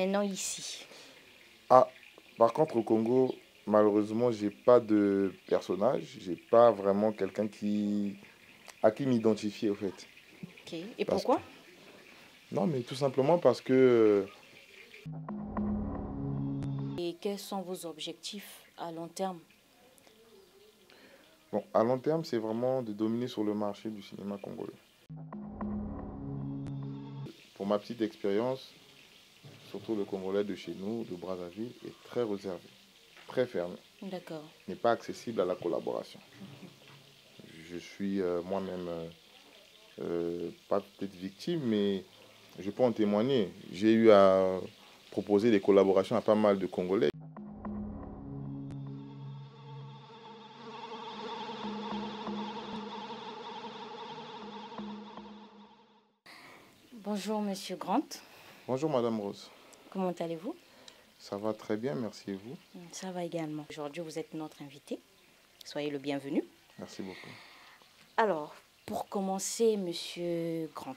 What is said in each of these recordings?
maintenant ici? Ah, par contre, au Congo, malheureusement, j'ai pas de personnage. J'ai pas vraiment quelqu'un à qui m'identifier, au fait. Ok. Et Parce que, pourquoi? non, mais tout simplement parce que, Et quels sont vos objectifs à long terme? bon, à long terme, c'est vraiment de dominer sur le marché du cinéma congolais. Pour ma petite expérience, surtout le Congolais de chez nous, de Brazzaville, est très réservé, très fermé, D'accord. n'est pas accessible à la collaboration. Je suis moi-même pas peut-être victime, mais je peux en témoigner. J'ai eu à proposer des collaborations à pas mal de Congolais. Bonjour, Monsieur Grant. Bonjour Madame Rose. Comment allez-vous? Ça va très bien, merci et vous? Ça va également. Aujourd'hui, vous êtes notre invité. Soyez le bienvenu. Merci beaucoup. Alors, pour commencer, Monsieur Grant,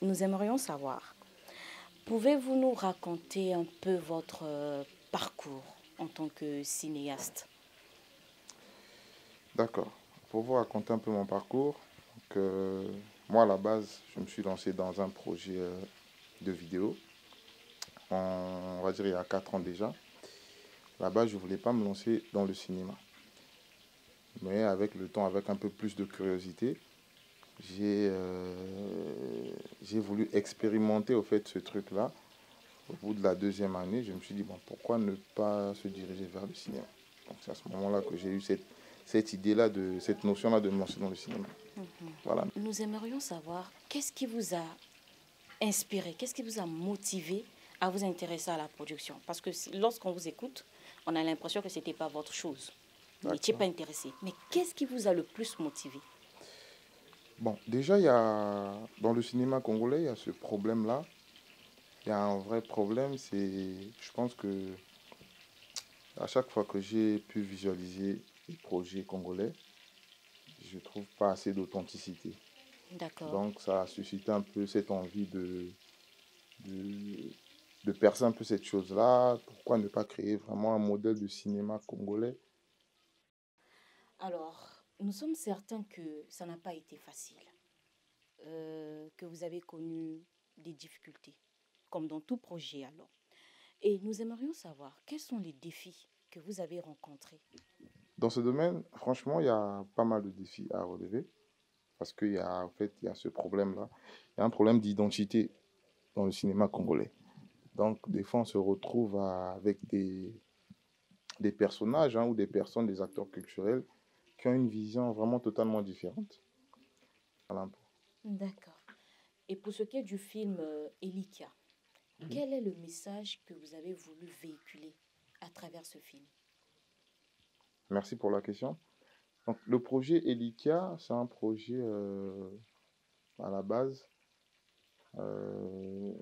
nous aimerions savoir, pouvez-vous nous raconter un peu votre parcours en tant que cinéaste? D'accord. Pour vous raconter un peu mon parcours, moi à la base, je me suis lancé dans un projet de vidéo, on va dire il y a 4 ans déjà. Là-bas, je ne voulais pas me lancer dans le cinéma. Mais avec le temps, avec un peu plus de curiosité, j'ai voulu expérimenter au fait ce truc-là. Au bout de la deuxième année, je me suis dit, bon, pourquoi ne pas se diriger vers le cinéma? Donc c'est à ce moment-là que j'ai eu cette idée-là, cette notion-là de me lancer dans le cinéma. Voilà. Nous aimerions savoir qu'est-ce qui vous a inspiré, qu'est-ce qui vous a motivé à vous intéresser à la production? Parce que lorsqu'on vous écoute, on a l'impression que ce n'était pas votre chose. Vous n'étiez pas intéressé. Mais qu'est-ce qui vous a le plus motivé? Bon, déjà, dans le cinéma congolais, il y a ce problème-là. Il y a un vrai problème, je pense que à chaque fois que j'ai pu visualiser les projets congolais, je trouve pas assez d'authenticité. D'accord. Donc ça a suscité un peu cette envie de, de percer un peu cette chose-là. Pourquoi ne pas créer vraiment un modèle de cinéma congolais? Alors, nous sommes certains que ça n'a pas été facile, que vous avez connu des difficultés, comme dans tout projet alors. Et nous aimerions savoir quels sont les défis que vous avez rencontrés. Dans ce domaine, franchement, il y a pas mal de défis à relever parce en fait, il y a ce problème-là. Il y a un problème d'identité dans le cinéma congolais. Donc, des fois, on se retrouve avec des personnages ou des personnes, des acteurs culturels qui ont une vision vraiment totalement différente. Voilà. D'accord. Et pour ce qui est du film Elika, quel est le message que vous avez voulu véhiculer à travers ce film? Merci pour la question. Donc, le projet Elikia, c'est un projet à la base. euh,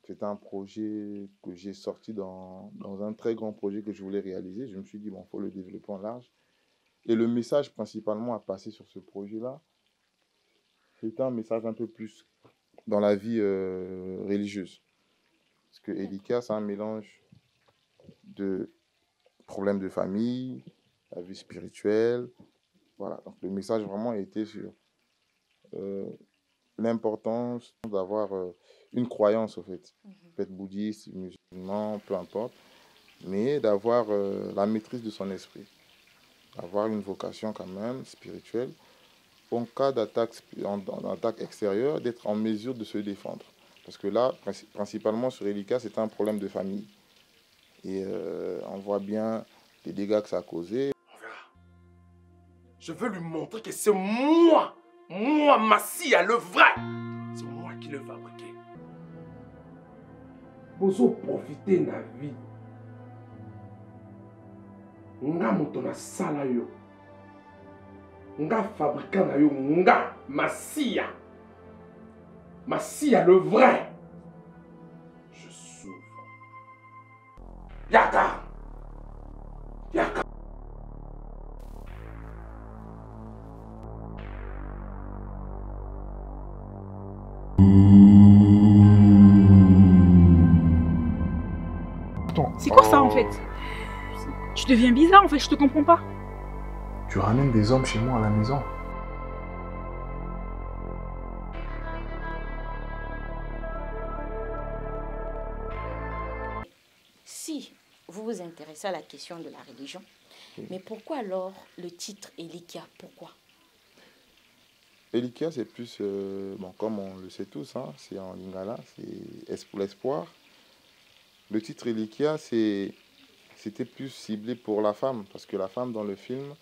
c'est un projet que j'ai sorti dans un très grand projet que je voulais réaliser. Je me suis dit, bon, il faut le développer en large. Et le message principalement à passer sur ce projet-là, c'est un message un peu plus dans la vie religieuse. Parce que Elika, c'est un mélange de problèmes de famille, la vie spirituelle. Voilà. Donc, le message vraiment était sur euh, l'importance d'avoir une croyance, au fait. Peut être bouddhiste, musulman, peu importe. Mais d'avoir la maîtrise de son esprit. Avoir une vocation quand même spirituelle. En cas d'attaque extérieure, d'être en mesure de se défendre. Parce que là, principalement sur Elika, c'est un problème de famille. Et on voit bien les dégâts que ça a causé. On verra. Je veux lui montrer que c'est moi, Massia, le vrai. C'est moi qui l'ai fabriqué. Bozo profiter de la vie. Nga moto na sala yo. Nga fabricant na yo, nga Massia. Massia, le vrai. Je souffre. Yaka. Yaka. fait. Tu deviens bizarre, en fait, je te comprends pas. Tu ramènes des hommes chez moi à la maison. Si vous vous intéressez à la question de la religion, mais pourquoi alors le titre Elikia? Pourquoi? Elikia, c'est plus, bon, comme on le sait tous, hein, c'est en lingala, c'est pour l'espoir. Le titre Elikia, c'était plus ciblé pour la femme, parce que la femme dans le film,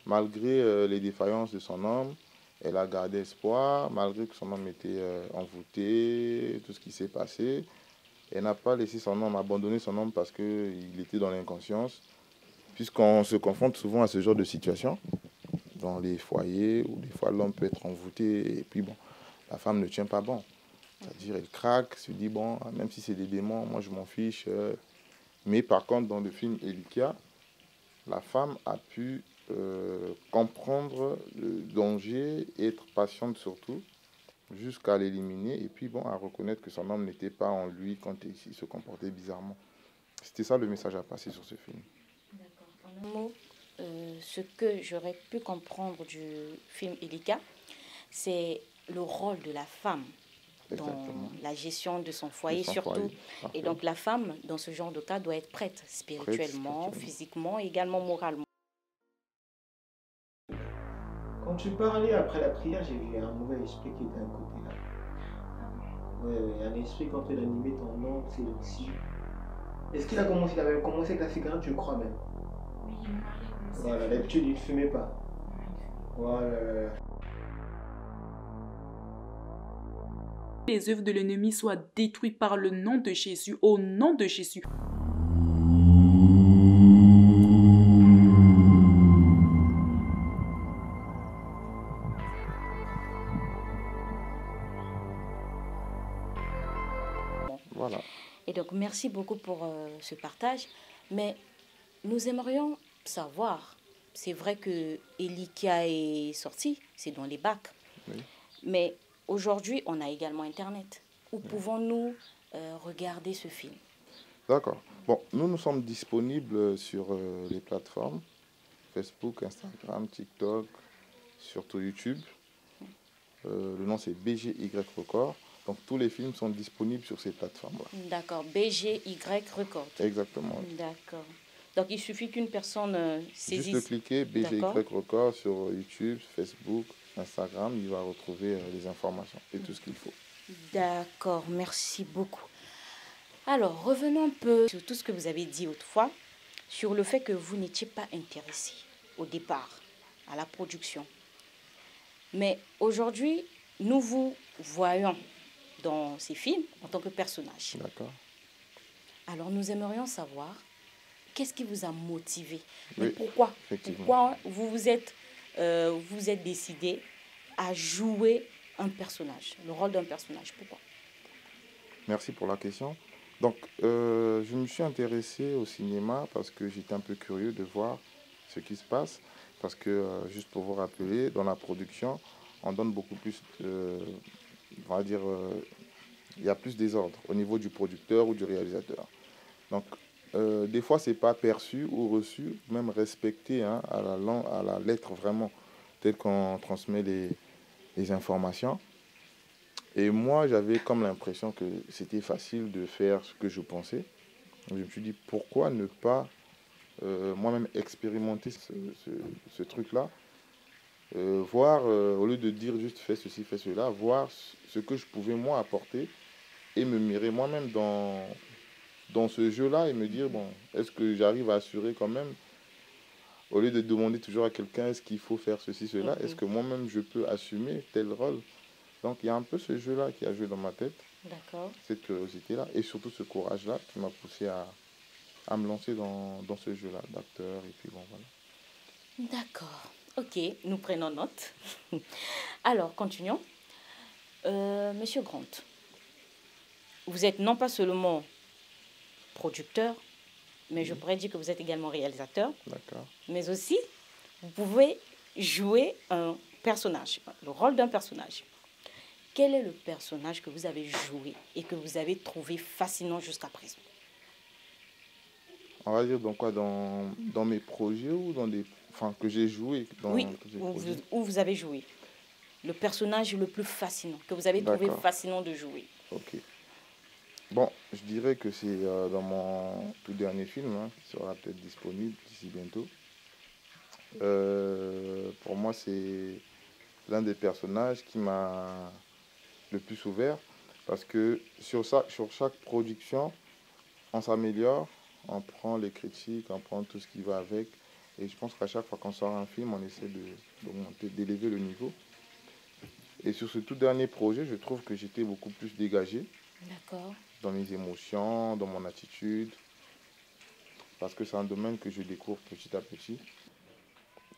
malgré les défaillances de son homme, elle a gardé espoir, malgré que son homme était envoûté, tout ce qui s'est passé. Elle n'a pas laissé son homme, abandonner son homme parce qu'il était dans l'inconscience, puisqu'on se confronte souvent à ce genre de situation, dans les foyers, où des fois l'homme peut être envoûté, et puis bon, la femme ne tient pas bon. C'est-à-dire, elle craque, se dit, bon, même si c'est des démons, moi je m'en fiche. Mais par contre, dans le film Elikia, la femme a pu comprendre le danger, être patiente surtout, jusqu'à l'éliminer, et puis bon, à reconnaître que son homme n'était pas en lui quand il se comportait bizarrement. C'était ça le message à passer sur ce film. D'accord. En un mot, ce que j'aurais pu comprendre du film Elikia, c'est le rôle de la femme Exactement. dans la gestion de son foyer, De son surtout. foyer. Parfait. Et donc la femme, dans ce genre de cas, doit être prête spirituellement, physiquement, également moralement. Quand tu parlais après la prière, j'ai vu un mauvais esprit qui était à côté là. Ouais, un esprit quand il animait ton nom, c'est aussi. Est-ce qu'il a commencé, il avait commencé avec la cigarette, je crois même. Oui, mon mari a commencé. Voilà, d'habitude il ne fumait pas. Voilà. Les œuvres de l'ennemi soient détruites par le nom de Jésus, au nom de Jésus. Voilà. Et donc, merci beaucoup pour ce partage. Mais nous aimerions savoir, c'est vrai que Elikia est sorti, c'est dans les bacs. Oui. Mais aujourd'hui, on a également Internet. Où pouvons-nous regarder ce film? D'accord. Bon, nous sommes disponibles sur les plateformes Facebook, Instagram, TikTok, surtout YouTube. Le nom c'est BGY Record. Donc tous les films sont disponibles sur ces plateformes-là. D'accord, BGY Record. Exactement. D'accord. Donc il suffit qu'une personne saisisse. Juste cliquer BGY D'accord. Record sur YouTube, Facebook, Instagram, il va retrouver les informations et tout ce qu'il faut. D'accord, merci beaucoup. Alors, revenons un peu sur tout ce que vous avez dit autrefois, sur le fait que vous n'étiez pas intéressé au départ à la production. Mais aujourd'hui, nous vous voyons dans ces films en tant que personnage. D'accord. Alors, nous aimerions savoir qu'est-ce qui vous a motivé. Oui, Mais pourquoi effectivement. vous vous êtes décidé à jouer un personnage, le rôle d'un personnage? Pourquoi? Merci pour la question. Donc, je me suis intéressé au cinéma parce que j'étais un peu curieux de voir ce qui se passe. Parce que, juste pour vous rappeler, dans la production, on donne beaucoup plus, on va dire, il y a plus des ordres au niveau du producteur ou du réalisateur. Donc, des fois, ce n'est pas perçu ou reçu, même respecté hein, à la lettre vraiment, tel qu'on transmet les informations. Et moi, j'avais comme l'impression que c'était facile de faire ce que je pensais. Donc, je me suis dit, pourquoi ne pas moi-même expérimenter ce truc-là, voir, au lieu de dire juste fais ceci, fais cela, voir ce que je pouvais moi apporter et me mirer moi-même dans ce jeu-là et me dire, bon, est-ce que j'arrive à assurer quand même, au lieu de demander toujours à quelqu'un est-ce qu'il faut faire ceci, cela, est-ce que moi-même je peux assumer tel rôle? Donc il y a un peu ce jeu-là qui a joué dans ma tête, cette curiosité-là, et surtout ce courage-là qui m'a poussé à me lancer dans ce jeu-là d'acteur, et puis bon, voilà. D'accord. Ok, nous prenons note. Alors, continuons. Monsieur Grant, vous êtes non pas seulement producteur, mais je pourrais dire que vous êtes également réalisateur. D'accord. Mais aussi, vous pouvez jouer un personnage, le rôle d'un personnage. Quel est le personnage que vous avez joué et que vous avez trouvé fascinant jusqu'à présent? On va dire dans quoi? Dans mes projets ou dans des... Enfin, que j'ai joué dans Oui, des où projets. où vous avez joué. Le personnage le plus fascinant, que vous avez trouvé D'accord, fascinant de jouer. ok. Bon, je dirais que c'est dans mon tout dernier film, hein, qui sera peut-être disponible d'ici bientôt. Pour moi, c'est l'un des personnages qui m'a le plus ouvert parce que sur chaque production, on s'améliore, on prend les critiques, on prend tout ce qui va avec. Et je pense qu'à chaque fois qu'on sort un film, on essaie d'augmenter, d'élever le niveau. Et sur ce tout dernier projet, je trouve que j'étais beaucoup plus dégagé D'accord. dans mes émotions, dans mon attitude, parce que c'est un domaine que je découvre petit à petit.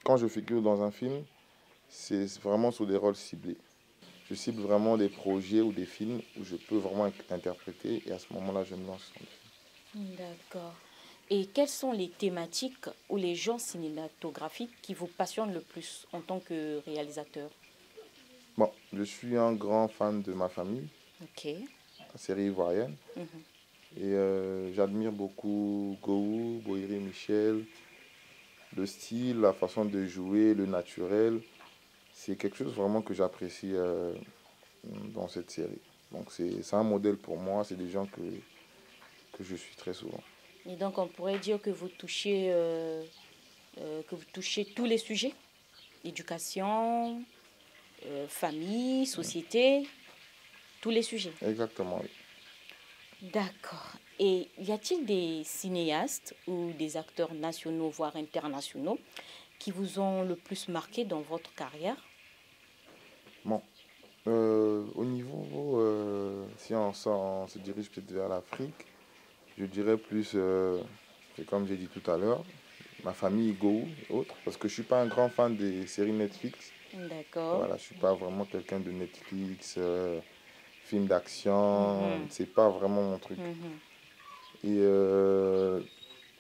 Quand je figure dans un film, c'est vraiment sur des rôles ciblés. Je cible vraiment des projets ou des films où je peux vraiment interpréter et à ce moment-là, je me lance dans le film. D'accord. Et quelles sont les thématiques ou les genres cinématographiques qui vous passionnent le plus en tant que réalisateur? Bon, je suis un grand fan de Ma Famille, Ok. la série ivoirienne. Mhm. Et j'admire beaucoup Gou, Boiri Michel, le style, la façon de jouer, le naturel. C'est quelque chose vraiment que j'apprécie dans cette série. Donc c'est un modèle pour moi, c'est des gens que je suis très souvent. Et donc, on pourrait dire que vous touchez tous les sujets, éducation, famille, société, tous les sujets. Exactement, oui. D'accord. Et y a-t-il des cinéastes ou des acteurs nationaux, voire internationaux, qui vous ont le plus marqué dans votre carrière? Bon, au niveau, si on se dirige peut-être vers l'Afrique, je dirais plus, c'est comme j'ai dit tout à l'heure, Ma Famille, Go et autres, parce que je ne suis pas un grand fan des séries Netflix. D'accord. Voilà, je ne suis pas vraiment quelqu'un de Netflix, film d'action, Mhm. c'est pas vraiment mon truc. Mhm. Et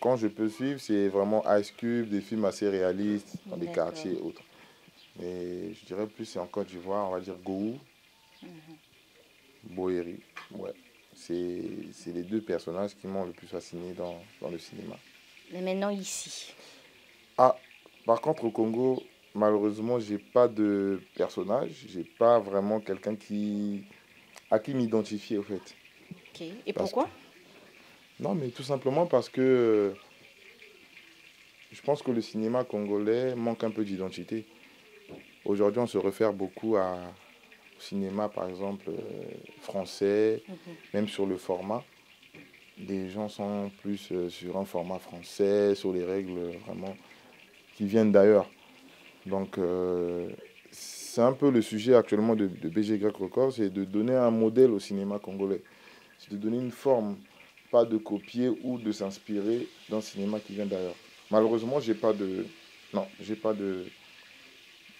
quand je peux suivre, c'est vraiment Ice Cube, des films assez réalistes, dans des D'accord. quartiers et autres. Mais je dirais plus c'est en Côte d'Ivoire, on va dire Gou, Boéry. Ouais. C'est les deux personnages qui m'ont le plus fasciné dans le cinéma. Mais maintenant ici. Ah, par contre, au Congo, malheureusement, j'ai pas de personnage. J'ai pas vraiment quelqu'un à qui m'identifier, au fait. Ok. Et Parce que, pourquoi? non, mais tout simplement parce que je pense que le cinéma congolais manque un peu d'identité. Aujourd'hui, on se réfère beaucoup au cinéma, par exemple, français, Mhm. même sur le format. Les gens sont plus sur un format français, sur les règles vraiment qui viennent d'ailleurs. Donc, c'est un peu le sujet actuellement de BGY Records, c'est de donner un modèle au cinéma congolais. C'est de donner une forme, pas de copier ou de s'inspirer d'un cinéma qui vient d'ailleurs. Malheureusement, j'ai pas de,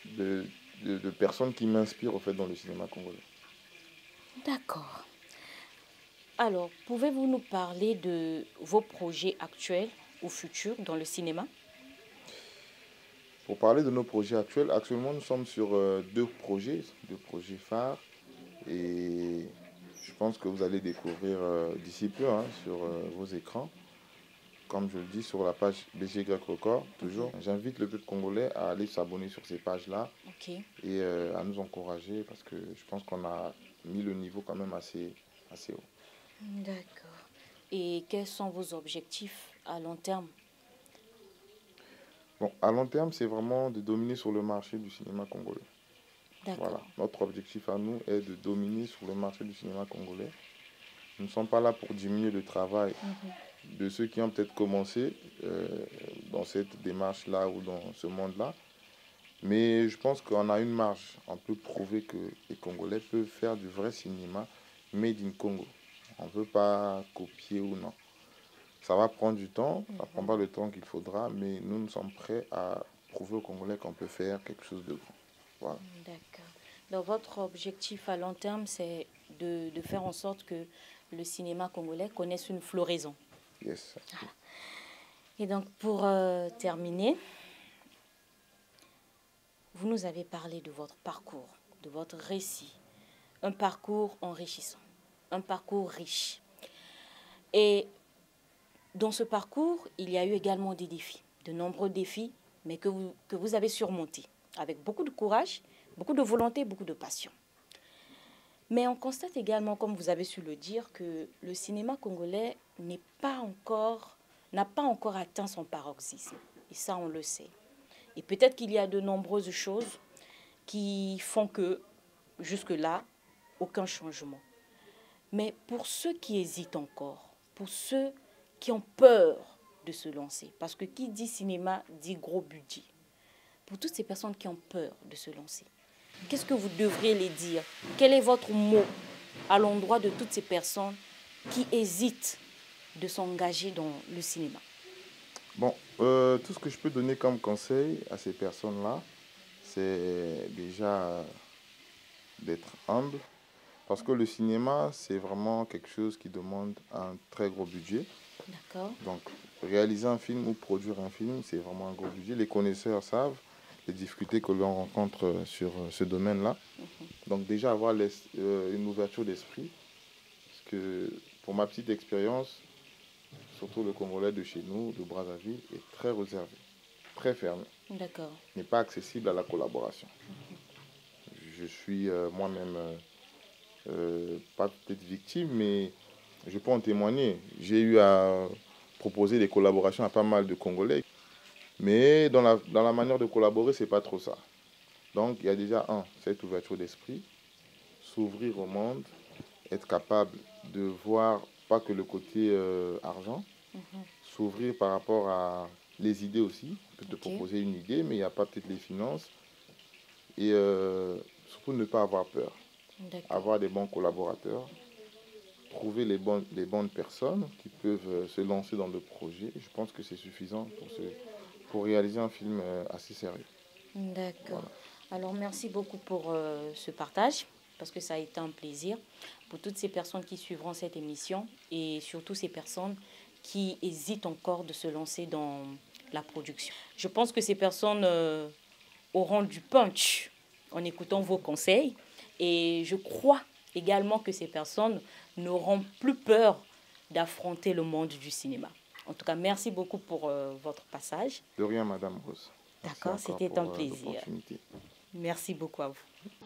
de personnes qui m'inspirent au fait dans le cinéma congolais. D'accord. Alors, pouvez-vous nous parler de vos projets actuels ou futurs dans le cinéma? Pour parler de nos projets actuels, actuellement nous sommes sur deux projets phares. Et je pense que vous allez découvrir d'ici peu hein, sur vos écrans. Comme je le dis, sur la page BGY Record, toujours. J'invite le peuple congolais à aller s'abonner sur ces pages-là Ok. et à nous encourager parce que je pense qu'on a mis le niveau quand même assez haut. D'accord. Et quels sont vos objectifs à long terme? Bon, à long terme, c'est vraiment de dominer sur le marché du cinéma congolais. D'accord. Voilà. Notre objectif à nous est de dominer sur le marché du cinéma congolais. Nous ne sommes pas là pour diminuer le travail de ceux qui ont peut-être commencé dans cette démarche-là ou dans ce monde-là. Mais je pense qu'on a une marge. On peut prouver que les Congolais peuvent faire du vrai cinéma made in Congo. On ne peut pas copier ou non. Ça va prendre du temps, ça ne prend pas le temps qu'il faudra, mais nous sommes prêts à prouver aux Congolais qu'on peut faire quelque chose de grand. Voilà. D'accord. Donc, votre objectif à long terme, c'est de faire en sorte que le cinéma congolais connaisse une floraison. Yes. Et donc, pour terminer, vous nous avez parlé de votre parcours, de votre récit. Un parcours enrichissant, un parcours riche. Et dans ce parcours, il y a eu également des défis, de nombreux défis, mais que vous avez surmontés avec beaucoup de courage, beaucoup de volonté, beaucoup de passion. Mais on constate également, comme vous avez su le dire, que le cinéma congolais n'a pas encore atteint son paroxysme. Et ça, on le sait. Et peut-être qu'il y a de nombreuses choses qui font que, jusque-là, aucun changement. Mais pour ceux qui hésitent encore, pour ceux qui ont peur de se lancer, parce que qui dit cinéma dit gros budget, pour toutes ces personnes qui ont peur de se lancer, qu'est-ce que vous devriez les dire? Quel est votre mot à l'endroit de toutes ces personnes qui hésitent de s'engager dans le cinéma? Bon, tout ce que je peux donner comme conseil à ces personnes-là, c'est déjà d'être humble. Parce que le cinéma, c'est vraiment quelque chose qui demande un très gros budget. D'accord. Donc, réaliser un film ou produire un film, c'est vraiment un gros budget. Les connaisseurs savent les difficultés que l'on rencontre sur ce domaine-là. Donc, déjà avoir une ouverture d'esprit. Parce que, pour ma petite expérience, surtout le Congolais de chez nous, de Brazzaville, est très réservé, très fermé. D'accord. N'est pas accessible à la collaboration. Je suis moi-même... pas peut-être victime, mais je peux en témoigner. J'ai eu à proposer des collaborations à pas mal de Congolais, mais dans la manière de collaborer, c'est pas trop ça. Donc, il y a déjà cette ouverture d'esprit, s'ouvrir au monde, être capable de voir pas que le côté argent, s'ouvrir par rapport à les idées aussi. On peut te proposer une idée, mais il n'y a pas peut-être les finances. Et surtout ne pas avoir peur. Avoir des bons collaborateurs, trouver les bonnes personnes qui peuvent se lancer dans le projet. Je pense que c'est suffisant pour réaliser un film assez sérieux. D'accord. Voilà. Alors, merci beaucoup pour ce partage, parce que ça a été un plaisir pour toutes ces personnes qui suivront cette émission et surtout ces personnes qui hésitent encore de se lancer dans la production. Je pense que ces personnes auront du punch en écoutant vos conseils. Et je crois également que ces personnes n'auront plus peur d'affronter le monde du cinéma. En tout cas, merci beaucoup pour votre passage. De rien, Madame Rose. D'accord, c'était un plaisir. Merci beaucoup à vous.